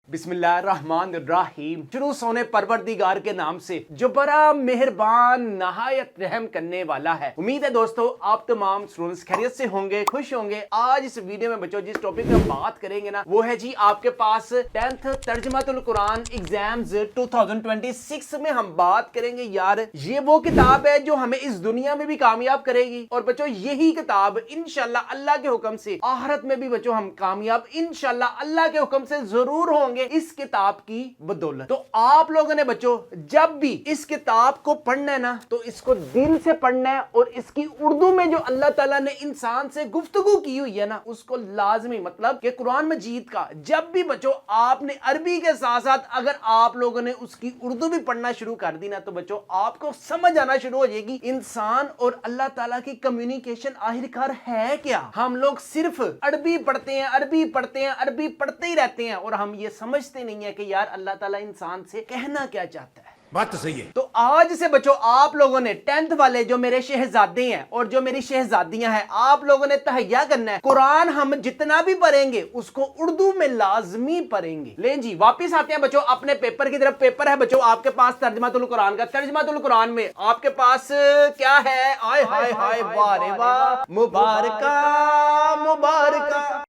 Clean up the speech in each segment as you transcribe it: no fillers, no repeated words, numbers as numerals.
बिस्मिल्लाहिर्रहमानिर्रहीम। शुरू सोने परवरदिगार के नाम से जो बड़ा मेहरबान नहायत रहम करने वाला है। उम्मीद है दोस्तों आप तमाम स्टूडेंट्स खैरियत से होंगे, खुश होंगे। आज इस वीडियो में बच्चों जिस टॉपिक में बात करेंगे ना वो है जी आपके पास 10th तर्जुमातुल कुरान एग्जाम्स 2026 में हम बात करेंगे। यार ये वो किताब है जो हमें इस दुनिया में भी कामयाब करेगी और बच्चों यही किताब इंशाल्लाह अल्लाह के हुक्म से आखिरत में भी बच्चों हम कामयाब इंशाल्लाह अल्लाह के हुक्म से जरूर होंगे इस किताब की बदौलत। तो आप लोगों ने बच्चों जब भी इस किताब को पढ़ना है ना तो इसको दिल से पढ़ना है और इसकी उर्दू में जो अल्लाह ताला ने इंसान से गुफ्तगू की हुई है ना उसको लाजमी मतलब कि कुरान मजीद का जब भी बच्चों आपने अरबी के साथ साथ अगर आप लोगों ने उसकी उर्दू भी पढ़ना शुरू कर दी ना तो बच्चों आपको समझ आना शुरू हो जाएगी इंसान और अल्लाह ताला की कम्युनिकेशन आखिरकार है क्या। हम लोग सिर्फ अरबी पढ़ते हैं, अरबी पढ़ते हैं, अरबी पढ़ते ही रहते हैं और हम ये समझते नहीं है कि यार अल्लाह ताला इंसान से कहना क्या चाहता है। बात तो सही है। तो आज से बच्चों आप लोगों ने 10th वाले जो मेरे शहजादे हैं और जो मेरी शहजादियां हैं आप लोगों ने तहैया करना है कुरान हम जितना भी पढ़ेंगे उसको उर्दू में लाजमी पढ़ेंगे। लें जी वापस आते हैं बच्चों अपने पेपर की तरफ। पेपर है बच्चों आपके पास तर्जुमातुल कुरान का। तर्जुमातुल कुरान में आपके पास क्या है? आय हाय हाय वाह रे वाह, मुबारका मुबारका।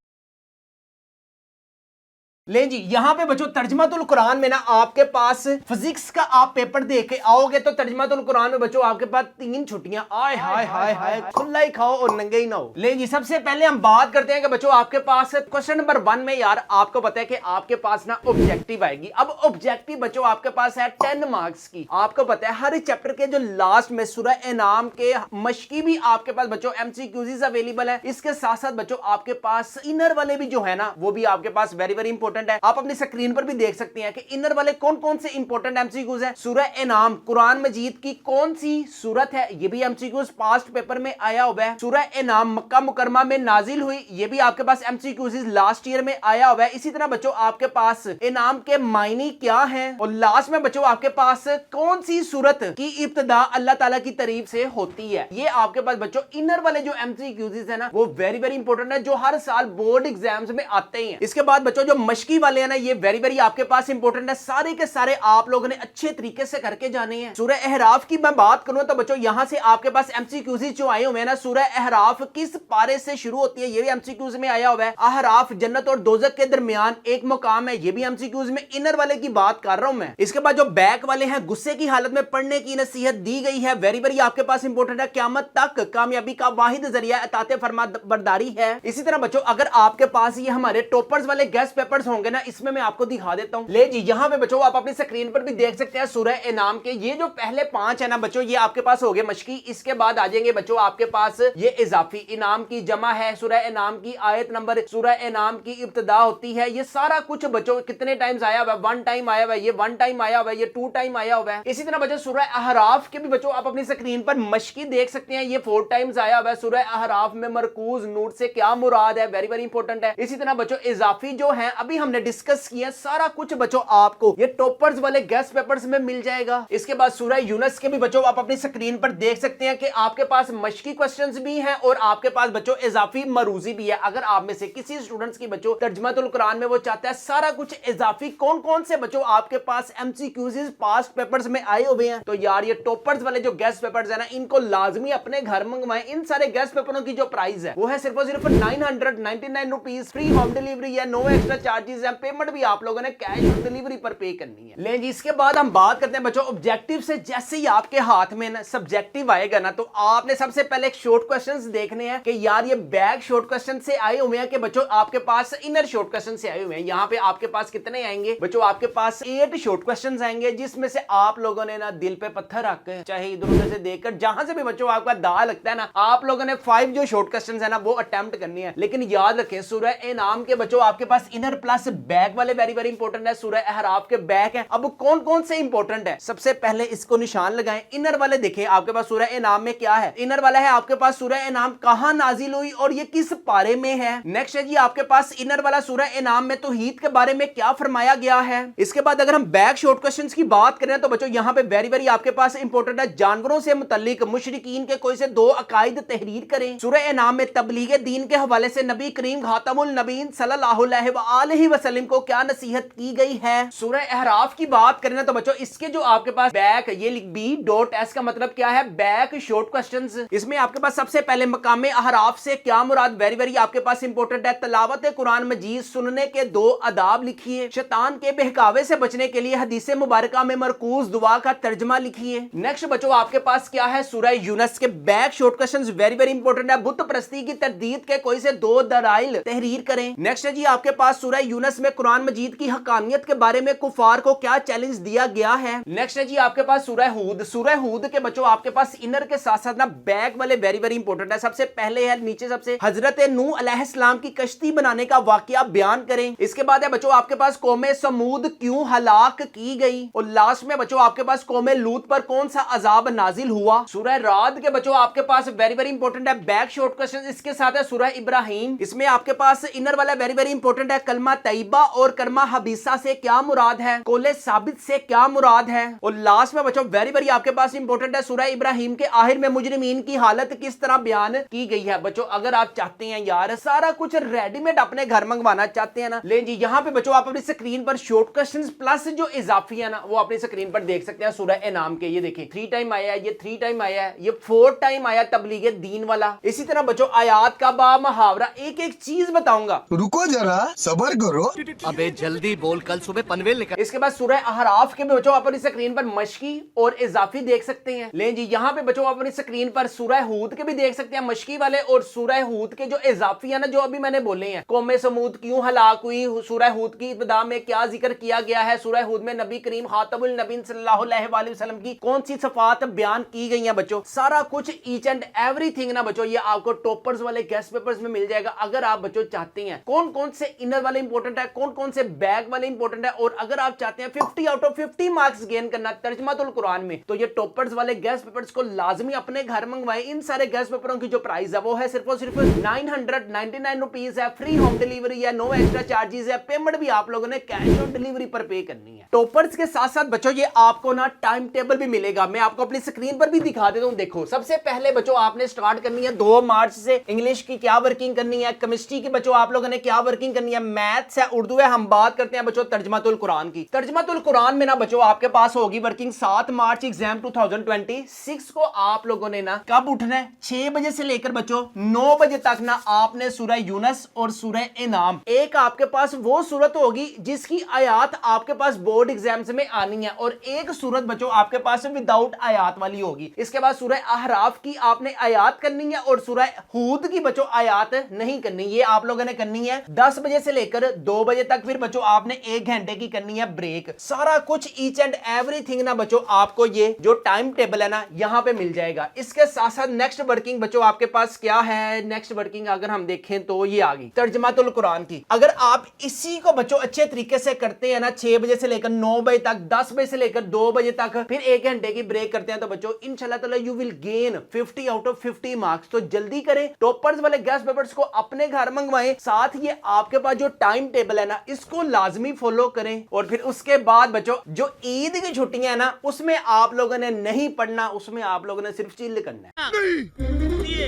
ले जी यहाँ पे बच्चों तर्जुमातुल कुरान में ना आपके पास फिजिक्स का आप पेपर दे के आओगे तो तर्जुमातुल कुरान में बच्चों आपके पास 3 छुट्टियां। आय हाय हाय हाय, खुला ही खाओ और नंगे ही ना हो। ले जी सबसे पहले हम बात करते हैं कि बच्चों आपके पास क्वेश्चन नंबर 1 में यार आपको पता है कि आपके पास ना ऑब्जेक्टिव आएगी। अब ऑब्जेक्टिव बच्चों आपके पास है 10 मार्क्स की। आपको पता है हर चैप्टर के जो लास्ट में सूरह इनाम के मशकी भी आपके पास बच्चों MCQs अवेलेबल है। इसके साथ साथ बच्चों आपके पास इनर वाले भी जो है ना वो भी आपके पास वेरी वेरी इंपॉर्टेंट है। आप अपनी स्क्रीन पर भी देख सकते हैं कि इनर वाले कौन कौन से इंपॉर्टेंट एमसीक्यूज हैं। सूरह इनाम कुरान मजीद की कौन सी सूरत है ये भी एमसीक्यूज पास्ट पेपर में आया हुआ है। सूरह इनाम मक्का मुकरमा में नाजिल हुई ये भी आपके पास एमसीक्यूज लास्ट ईयर में आया हुआ है। इसी तरह बच्चों आपके पास इनाम के मायने क्या हैं और लास्ट में बच्चों आपके पास कौन सी सूरत की इब्तिदा अल्लाह ताला की तारीफ से होती है। ये आपके पास बच्चों इनर वाले जो एमसीक्यूज है ना वो वेरी वेरी इंपॉर्टेंट है जो हर साल बोर्ड एग्जाम्स में आते ही हैं। इसके बाद बच्चों जो मशकी वाले हैं ना ये वेरी वेरी आपके पास इंपॉर्टेंट है। सारे के सारे आप लोगों ने अच्छे तरीके से करके जाने हैं। सूरह अहराफ की मैं बात करूं तो बच्चों यहां से आपके पास एमसीक्यूज जो आए हुए हैं ना सूरह अहराफ किस पारे से शुरू होती है ये भी एमसीक्यूज में आया हुआ है। अहराफ जन्नत और दोजख के दरमियान एक मुकाम है ये भी एमसीक्यूज में इनर वाले की बात कर रहा हूं मैं। इसके बाद जो बैक वाले हैं गुस्से की हालत में पढ़ने की नसीहत दी गई है वेरी वेरी आपके पास इंपॉर्टेंट है। क़यामत तक कामयाबी का वाहिद जरिया अताते फरमाबरदारी है। इसी तरह बच्चों अगर आपके पास ये हमारे टॉपर्स वाले गेस्ट पेपर्स होंगे ना इसमें मैं आपको दिखा देता हूं। ले जी यहाँ पे बच्चों आप अपनी स्क्रीन पर भी देख सकते हैं सूरह इनाम के ये जो पहले 5 है ना बच्चों ये आपके पास हो गए मशकी। इसके बाद आ जाएंगे बच्चों आपके पास ये इजाफी इनाम की जमा है। सूरह इनाम की आयत नंबर सूरह इनाम की इब्तिदा होती है। ये सारा कुछ बच्चों कितने टाइम्स आया हुआ है? 1 टाइम आया हुआ है, ये 1 टाइम आया हुआ है, ये 2 टाइम आया हुआ है। इसी तरह बच्चों सूरह अहराफ के भी बच्चों आप अपनी स्क्रीन पर मशकी देख सकते हैं ये 4 टाइम्स आया हुआ है। सूरह अहराफ में मरकूज नूर से क्या मुराद है वेरी वेरी इंपॉर्टेंट है। इसी तरह बच्चों इजाफी जो है अभी हमने डिस्कस किया सारा कुछ बच्चों आपको ये टॉपर्स वाले गेस्ट पेपर्स में मिल जाएगा। इसके बाद सूरह यूनुस के भी बच्चों आप अपनी स्क्रीन पर देख सकते हैं कि आपके पास मशकी क्वेश्चंस भी हैं और आपके पास बच्चों इजाफी मरूजी भी है। अगर आप में से किसी स्टूडेंट्स की बच्चों तर्जुमातुल कुरान में वो चाहता है सारा कुछ इजाफी कौन कौन से बच्चों आपके पास एमसीक्यूज पास्ट पेपर्स में आए हुए हैं तो यार ये टॉपर्स वाले जो गेस्ट पेपर्स है ना इनको लाजमी अपने घर मंगवाएं। इन सारे गेस्ट पेपरों की जो प्राइस है वो है सिर्फ और सिर्फ 999 रुपीज। फ्री होम डिलीवरी है, नो एक्स्ट्रा चार्जेस है। पेमेंट भी आप लोगों ने कैश ऑन डिलीवरी पर पे करनी है। ले जी इसके बाद हम बात करते हैं बच्चों ऑब्जेक्टिव से। जैसे ही आपके हाथ में ना सब्जेक्टिव आएगा ना तो आपने सबसे पहले एक शॉर्ट क्वेश्चंस देखने हैं कि यार ये बैक शॉर्ट क्वेश्चन से आए हुए हैं कि बच्चों आपके पास इनर शॉर्ट क्वेश्चन से आए हुए हैं। यहाँ पे आपके पास कितने आएंगे बच्चों? आपके पास 8 शॉर्ट क्वेश्चंस आएंगे जिसमें से आप लोगों ने ना दिल पे पत्थर रख के चाहे इधर उधर से देखकर जहां से भी बच्चों आपका दाग लगता है ना आप लोगों ने 5 जो शॉर्ट क्वेश्चंस है ना वो अटेम्प्ट करनी है। लेकिन याद रखें सूरह इनाम के बच्चों आपके पास इनर प्लस बैक वाले वेरी वेरी इंपॉर्टेंट है। सूरह अहराफ के बैक है। अब कौन कौन से इंपॉर्टेंट है सबसे पहले इसको निशान लगाएं। इनर वाले देखें आपके पास सूरह इनाम में क्या है। इनर वाला है आपके पास सूरह इनाम कहां नाजिल हुई और ये किस पारे में है। नेक्स्ट है जी आपके पास इनर वाला सूरह इनाम में तौहीद के बारे में क्या फरमाया गया है। इसके बाद अगर हम बैक शॉर्ट क्वेश्चंस की बात करें तो बच्चों यहाँ पे वेरी वेरी आपके पास इंपॉर्टेंट है जानवरों से मुतल्लिक मुशरिकीन के कोई से 2 अकायद तहरीर करें। सूरह इनाम में तबलीग दीन के हवाले से नबी करीम खातमुल नबीन सल्लल्लाहु अलैहि वसल्लम को क्या नसीहत की गई है। सूरह अहराफ की बात करें ना तो बच्चों इसके जो आपके पास बैक ये B.S का मतलब क्या है, बैक शॉर्ट क्वेश्चंस। इसमें आपके पास सबसे पहले मकामे अहराफ से क्या मुराद, वेरी वेरी आपके पास इंपॉर्टेंट है। तलावत कुरान मजीद सुनने के 2 आदाब लिखिए। शैतान के बहकावे से बचने के लिए हदीस मुबारका में मरकूज दुआ का तर्जमा लिखिए। नेक्स्ट बच्चों आपके पास क्या है, सूरह यूनस के back short questions, very very important है। बुत परस्ती की तरदीद के कोई से 2 दलाइल तहरीर करें। नेक्स्ट है जी आपके पास सूरह यूनस में कुरान मजीद की हकानियत के बारे में कुफार को क्या चैलेंज दिया गया है। नेक्स्ट है जी आपके पास सूरह हूद। सूरह हूद के बच्चों आपके पास इनर के साथ साथ ना बैक वाले वेरी वेरी इंपॉर्टेंट है। सबसे पहले है नीचे सबसे हजरत नूह अलैहिस्सलाम की कश्ती बनाने का वाकया बयान करें। इसके बाद है बच्चों आपके पास कौमे समूद क्यों हलाक की गई। और लास्ट में बच्चों आपके पास कौमे लूत पर कौन सा अजाब नाजिल हुआ। सूरह राद के बच्चों आपके पास वेरी वेरी इंपॉर्टेंट है बैक शॉर्ट क्वेश्चन। इसके साथ है सूरह इब्राहिम, इसमें आपके पास इनर वाला वेरी वेरी इंपॉर्टेंट है। कलमा तैयबा और कलमा हबीसा से क्या मुराद है, कौले साबित से क्या मुराद है। और लास्ट में बच्चों वेरी वेरी आपके पास इंपॉर्टेंट है सूरह इब्राहिम के आखिर में मुजरिमीन की हालत किस तरह बयान की गई है। बच्चों अगर आप चाहते हैं यार सारा कुछ रेडीमेड अपने घर मंगवाना चाहते हैं ना, ले जी यहाँ पे बच्चों आप अपनी स्क्रीन पर शॉर्ट क्वेश्चंस प्लस जो इजाफी है ना वो अपनी स्क्रीन पर देख सकते हैं। सूरह एनाम के ये देखिए 3 टाइम आया है, ये 3 टाइम आया है, ये 4 टाइम आया तबलीग दीन वाला। इसी तरह बच्चों आयात का बा मुहावरा एक एक चीज बताऊंगा, रुको जरा सबर करो। अबे जल्दी बोल, कल सुबह पनवेल निकल। इसके बाद सूरह अहराफ के बच्चों आप अपनी स्क्रीन पर मशकी और इजाफी देख सकते हैं। ले जी यहाँ पे बच्चों आप अपनी स्क्रीन पर सूरह हूद के भी देख सकते हैं मशकी वाले, और सूरह हूद के जो इजाफी है ना जो अभी मैंने बोले हैं, कौमे समूद क्यों हलाक हुई, सूरह हूद की इब्तिदा में क्या जिक्र किया गया है, सूरह हूद में नबी करीम खातमुल नबीन सल्लल्लाहु अलैहि वसल्लम की कौन सी सिफात बयान की गई हैं। बच्चों सारा कुछ ईच एंड एवरीथिंग ना बच्चों ये आपको टॉपर्स वाले गेस्ट पेपर्स में मिल जाएगा। अगर आप बच्चों चाहते हैं कौन कौन से इनर वाले इंपॉर्टेंट है, कौन कौन से बैक वाले इंपॉर्टेंट है, और अगर आप चाहते हैं 50 आउट ऑफ 50 मार्क्स गेन करना तर्जुमातुल कुरान में, तो ये टॉपर्स वाले गेस्ट पेपर्स को लाजमी अपने घर मंगवाएं। इन सारे गेस्ट पेपरों की जो प्राइस है वो है सिर्फ और सिर्फ 999 रुपीज है। फ्री होम डिलीवरी है, नो एक्स्ट्रा चार्जेस है, पेमेंट भी आप लोगों ने कैश ऑन डिलीवरी पर पे करनी है। टॉपर्स के साथ साथ बच्चों ये आपको ना टाइम टेबल भी मिलेगा, मैं आपको अपनी स्क्रीन पर भी दिखा देता हूं। देखो सबसे पहले बच्चों आपने स्टार्ट करनी है 2 मार्च से इंग्लिश की क्या वर्किंग करनी है, केमिस्ट्री की बच्चों आप लोगों ने क्या वर्किंग करनी है, मैथ्स है, उर्दू है। हम बात करते हैं बच्चों तर्जुमातुल कुरान की। तर्जुमातुल कुरान में ना बच्चों आपके पास होगी वर्किंग 7 मार्च एग्जाम 2026 को। आप लोगों ने ना कब उठना है, 6 बजे से लेकर बच्चों 9 बजे तक ना आपने सूरह यूनस और सूरह इनाम, एक आपके पास वो सूरत होगी जिसकी आयात आपके पास बोर्ड एग्जाम्स में आनी है, और एक सूरत बच्चों आपके पास विदाउट आयात वाली होगी। इसके बाद सूरह अहराफ की आपने आयात करनी है, और सूरह हूद की बच्चों आयात नहीं करनी, ये आप लोगों ने करनी है 10 बजे से लेकर 2 बजे तक। फिर बच्चों आपने 1 घंटे की करनी है ब्रेक। सारा कुछ ईच एंड एवरीथिंग ना बच्चों आपको ये जो टाइम टेबल है ना यहाँ पे मिल जाएगा। इसके साथ साथ नेक्स्ट वर्किंग बच्चों आपके पास क्या है, नेक्स्ट वर्किंग अगर हम देखें तो ये आ गई तर्जुमातुल कुरान की। अगर आप इसी को बच्चों अच्छे तरीके से करते हैं ना 6 बजे से लेकर 9 बजे तक, 10 बजे से लेकर 2 बजे तक, फिर 1 घंटे की ब्रेक करते हैं, तो बच्चों इंशाल्लाह ताला you will gain 50 out of 50 marks. तो जल्दी करें, टॉपर्स वाले गेस्ट पेपर्स को अपने घर मंगवाएं, साथ ये आपके पास जो टाइम टेबल है ना इसको लाजमी फॉलो करें। और फिर उसके बाद बच्चों जो ईद की छुट्टियां है ना उसमें आप लोगों ने नहीं पढ़ना, उसमें आप लोगों ने सिर्फ चिल करना है।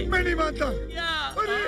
मैं नहीं मानता।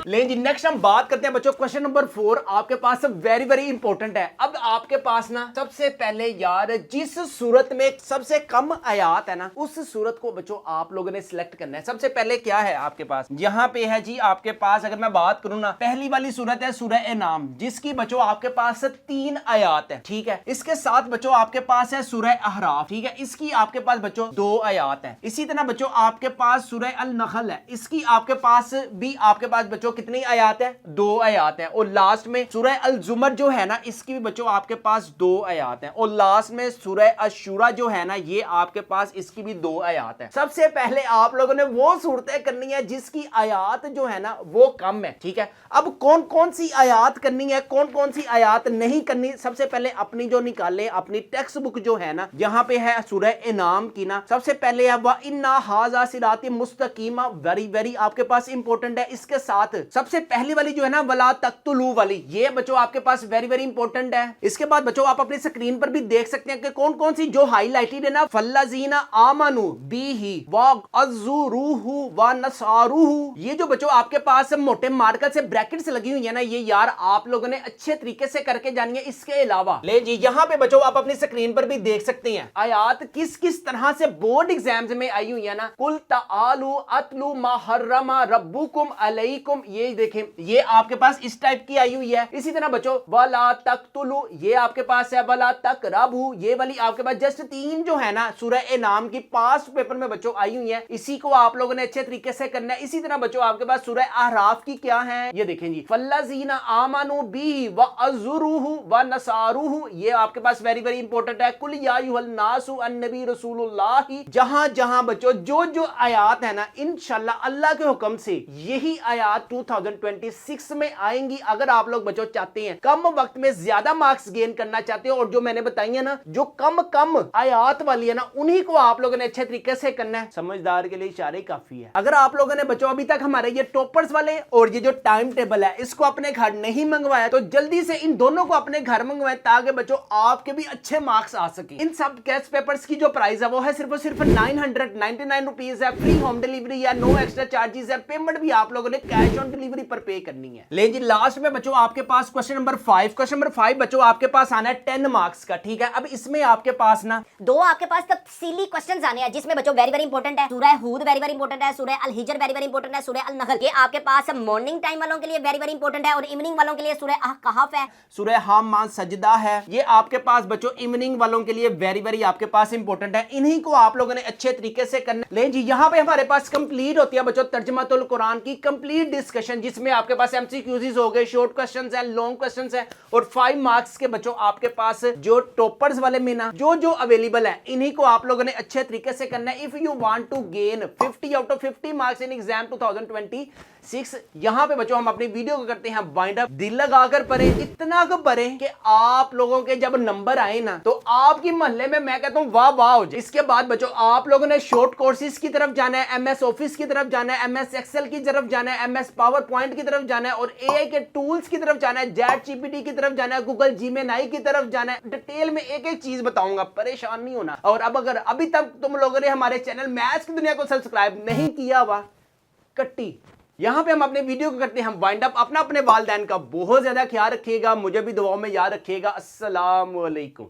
लेकिन जी नेक्स्ट हम बात करते हैं बच्चों क्वेश्चन नंबर 4 आपके पास वेरी वेरी इंपॉर्टेंट है। अब आपके पास ना सबसे पहले यार जिस सूरत में सबसे कम आयात है ना उस सूरत को बच्चों आप लोगों ने सिलेक्ट करना है। सबसे पहले क्या है आपके पास, यहाँ पे है जी आपके पास, अगर मैं बात करूं ना पहली वाली सूरत है सूरह एनाम जिसकी बच्चों आपके पास 3 आयात है, ठीक है। इसके साथ बच्चों आपके पास है सूरह अहराफ, ठीक है, इसकी आपके पास बच्चों 2 आयात है। इसी तरह बच्चों आपके पास सूरह अल नहल है, इसकी आपके पास भी आपके पास बच्चों कितनी आयात है, 2 आयात है। और लास्ट में सूरह अल जुमर जो है ना इसकी भी बच्चों आपके पास 2 आयात है। और लास्ट में सूरह अशूरा जो है ना ये आपके पास इसकी भी 2 आयात है। सबसे पहले आप लोगों ने वो सूरतें करनी है जिसकी आयात जो है ना वो कम है, ठीक है। अब कौन कौन सी आयात करनी है, कौन कौन सी आयात नहीं करनी, सबसे पहले अपनी जो निकाले अपनी टेक्स्ट बुक जो है ना यहाँ पे है सूरह इनाम की ना, सबसे पहले है व इन्ना हाजा सिराती मुस्तकीमा, वेरी वेरी आपके पास इंपॉर्टेंट है। इसके साथ सबसे पहली वाली जो है ना वला तख्तुलू वाली, ये बच्चों आपके पास वेरी वेरी इंपॉर्टेंट है। इसके बाद बच्चों आप अपनी स्क्रीन पर भी देख सकते हैं कि कौन कौन सी जो हाईलाइटेड है ना, फल्लाजीना आमनु बीही व अज़ुरूहु व नसारूहु, ये जो बच्चों आपके पास मोटे मार्कर से ब्रैकेट्स लगी हुई है ना, ये यार आप लोगों ने अच्छे तरीके से करके जानी है। इसके अलावा ले जी यहाँ पे बच्चों आप अपनी स्क्रीन पर भी देख सकते हैं आयात किस किस तरह से बोर्ड एग्जाम्स में आई हुई है ना। कुल तालू अतलू मा हर्रमा रब्बुकुम अलैकुम, ये देखें ये आपके पास इस टाइप की आई हुई है। इसी तरह बच्चों वला तख्तुलू ये आपके पास है, वला तकरबू ये वाली आपके पास जस्ट 3 जो है ना सूरह एनाम की पास्ट पेपर में बच्चों आई हुई है। इसी को आप लोगों ने अच्छे तरीके से करना है। इसी तरह बच्चों आपके पास सूरह अहराफ की क्या है, ये देखें जी, फल्लाजीना आमनु बी व अज़ुरूहु व नसारूहु, ये आपके पास वेरी वेरी इंपॉर्टेंट है। कुल या अय्युहन नासु अन्नबी रसूलुल्लाह, जहां जहां बच्चों जो जो आयात है ना इंशाल्लाह अल्लाह के हुक्म से यही आयात 2026 में आएंगी। अगर आप लोग बच्चों चाहते हैं कम वक्त में ज्यादा मार्क्स गेन करना चाहते हो, और जो मैंने बताई है ना जो कम आयात वाली है ना उन्हीं को आप लोगों ने अच्छे तरीके से करना है। समझदार के लिए इशारे काफी है। अगर आप लोगों ने बच्चों अभी तक हमारे ये टॉपर्स वाले और ये जो टाइम टेबल है इसको अपने घर नहीं मंगवाया तो जल्दी से इन दोनों को अपने घर मंगवाएं ताकि बच्चों आपके भी अच्छे मार्क्स आ सके। इन सब टेस्ट पेपर्स की जो प्राइस है वो है सिर्फ और सिर्फ 999 रुपीज है। फ्री होम डिलीवरी है, नो एक्स्ट्रा चार्जेस है। पेमेंट भी आप लोगों ने कैश ऑन डिलीवरी पर पे करनी है। ले जी लास्ट में बच्चों आपके पास क्वेश्चन नंबर 5 बच्चों आपके पास आना है 10 मार्क्स का, ठीक है। अब इसमें आपके पास ना 2 आपके पास तफसीली क्वेश्चंस आने हैं जिसमें बच्चों वेरी वेरी इंपॉर्टेंट है सूरह हूद वेरी वेरी इंपॉर्टेंट है, सूरह अल हिजर वेरी वेरी इंपॉर्टेंट है, सूरह अल नहल, ये आपके पास मॉर्निंग टाइम वालों के लिए वेरी वेरी इंपॉर्टेंट है, और इवनिंग वालों के लिए सूरह अह कहफ है, सूरह हाम्मा सजदा है, ये आपके पास बच्चों इवनिंग वालों के लिए वेरी वेरी आपके पास इंपॉर्टेंट है। इन्हीं को आप लोगों ने अच्छे तरीके से करना। ले जी यहाँ पे हमारे पास कंप्लीट होती है बच्चों तर्जुमातुल कुरान की कंप्लीट डिस्कशन, जिसमें आपके पास एमसीक्यूज हो गए, शॉर्ट क्वेश्चंस हैं, लॉन्ग क्वेश्चंस हैं, और 5 मार्क्स के बच्चों आपके पास जो टॉपर्स वाले में ना जो जो अवेलेबल है इन्हीं को आप लोगों ने अच्छे तरीके से करना है। If you want to gain 50 out of 50 marks in exam 2026, यहाँ पे बच्चों हम अपनी वीडियो को करते हैं वाइंड अप। दिल लगाकर पढ़े, इतना को पढ़े कि आप लोगों के जब नंबर आए ना तो आपकी मोहल्ले में मैं कहता हूँ वाह वाह हो जाए। इसके बाद बच्चों आप लोगों ने शॉर्ट कोर्सेज की तरफ जाना है, एमएस ऑफिस की तरफ जाना है, एमएस एक्सेल की तरफ जाना है, एमएस पावर पॉइंट की तरफ जाना है, और एआई के टूल्स की तरफ जाना है, चैट जीपीटी की तरफ जाना है, गूगल जीमेनाई की तरफ जाना है। डिटेल में एक एक चीज बताऊंगा, परेशान नहीं होना। और अब अगर अभी तक तुम लोगों ने हमारे चैनल मैथ्स की दुनिया को सब्सक्राइब नहीं किया हुआ, कट्टी यहाँ पे हम अपने वीडियो को करते हैं हम वाइंड अप। अपना अपने वालिदैन का बहुत ज्यादा ख्याल रखिएगा, मुझे भी दुआओं में याद रखिएगा। अस्सलाम वालेकुम।